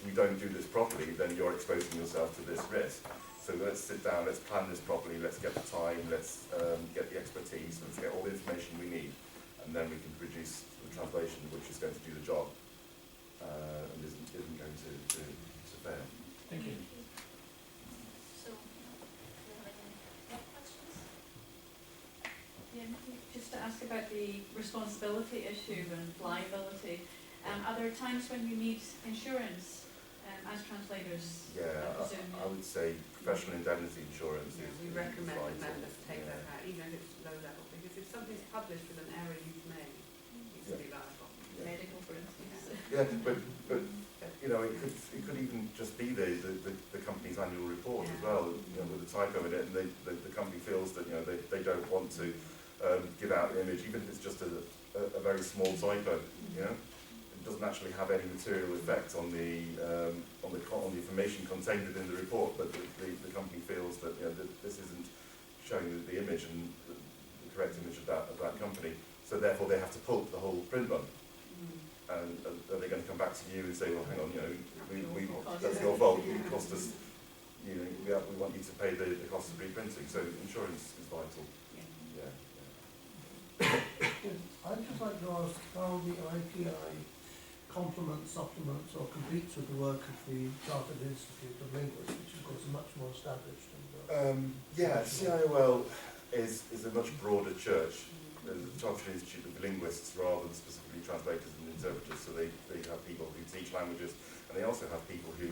we don't do this properly, then you're exposing yourself to this risk. So let's sit down, let's plan this properly, let's get the time, let's get the expertise, let's get all the information we need, and then we can produce the translation which is going to do the job and isn't going to fail. Thank you. So, do you have any more questions? Yeah, just to ask about the responsibility issue and liability. Are there times when you need insurance as translators? Yeah, I would say professional indemnity insurance is we recommend vital. members take that out, even if it's low level, because if something's published with an error you've made, it's really liable. Medical, for instance. Yeah, but you know, it could even just be the company's annual report as well, you know, with a typo in it, and the company feels that, you know, they don't want to give out the image, even if it's just a very small typo. You know, it doesn't actually have any material effect on the information contained within the report, but the company feels that, you know, that this isn't showing the image and the correct image of that company, so therefore they have to pulp the whole print run. And are they going to come back to you and say, well, hang on, you know, that's your fault, it cost us, you know, we want you to pay the cost of reprinting. So insurance is vital. Yeah. I'd just like to ask how the IPI complements, supplements or competes with the work of the Chartered Institute of Linguists, which of course is much more established. Yeah, CIOL is a much broader church. There's a Chartered Institute of Linguists rather than specifically translators and interpreters, so they have people who teach languages, and they also have people who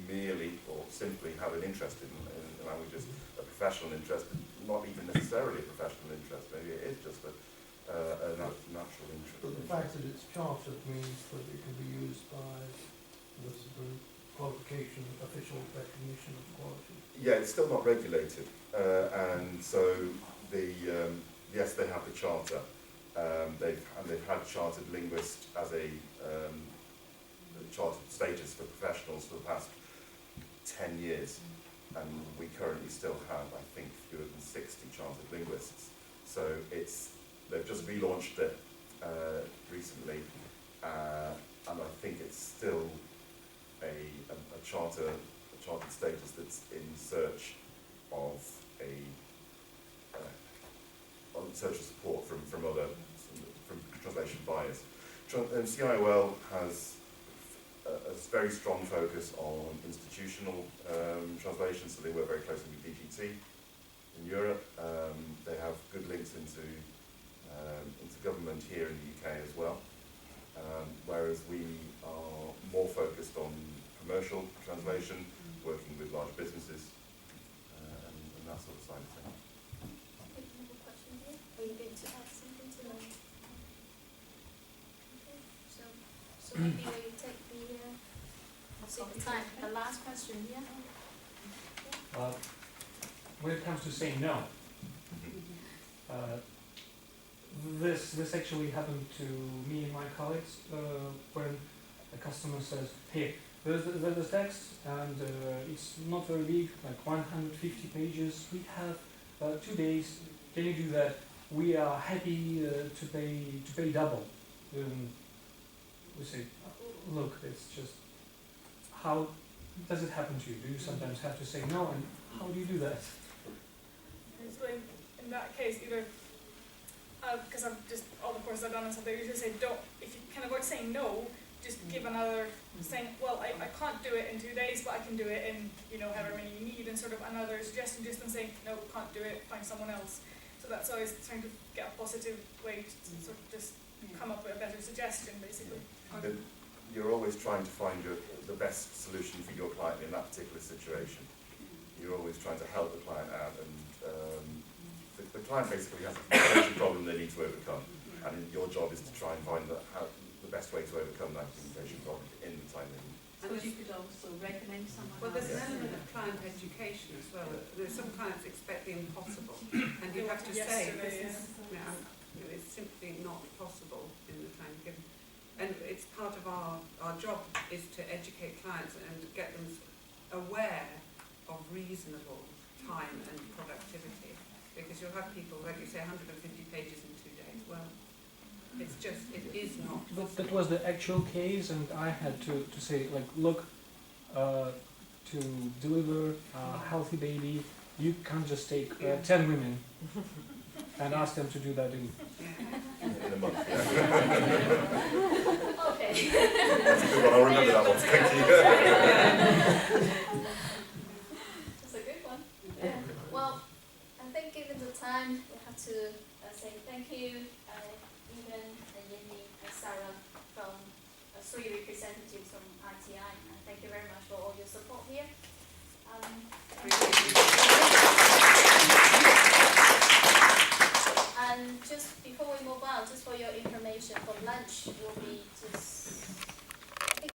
merely or simply have an interest in languages, a professional interest, not even necessarily a professional interest, maybe it is just a natural interest. But the fact that it's chartered means that it can be used by the qualification, official recognition of quality. Yeah, it's still not regulated, and so yes, they have the charter. They've had chartered linguist as a chartered status for professionals for the past 10 years, and we currently still have, I think, fewer than 60 chartered linguists. So they've just relaunched it recently, and I think it's still a chartered status that's in search of search of support from translation buyers. CIOL has a very strong focus on institutional translation, so they work very closely with DGT in Europe. They have good links into government here in the UK as well, whereas we are more focused on commercial translation, working with large businesses and that sort of side of things. Are you going to add something to that? Okay, so maybe we take the last question, yeah? When it comes to saying no, this actually happened to me and my colleagues when a customer says, hey, there's the text and it's not very big, like 150 pages, we have 2 days, can you do that? We are happy to pay double. We say, look, it's just, how does it happen to you? Do you sometimes have to say no, and how do you do that? So in that case, either, because I've just, all the courses I've done and stuff, they usually say don't, if you can avoid saying no, just give another, saying, well, I can't do it in 2 days, but I can do it in, you know, however many you need, and sort of another suggestion, just than saying, no, can't do it, find someone else. So that's always trying to get a positive way to sort of just come up with a better suggestion, basically. You're always trying to find the best solution for your client in that particular situation. You're always trying to help the client out, and the client basically has a communication problem they need to overcome, and your job is to try and find the best way to overcome that communication problem in the time they need. So you could also recommend someone. Well, there's an element of client education as well. There's some clients expect the impossible, and you have to say this is, it's simply not possible in the time given. And it's part of our job is to educate clients and get them aware of reasonable time and productivity, because you'll have people, like you say, 150 pages in 2 days. Well, It's just, it is not That possible. was the actual case, and I had to say, like, look, to deliver a healthy baby, you can't just take 10 women and ask them to do that in. Yeah. In a month, yeah. Okay. That's a good one, I'll remember that one, thank you. That's a good one. Yeah. Well, I think given the time, we have to say thank you, Ethan, Yemi, and Sarah from 3 representatives from ITI. And thank you very much for all your support here.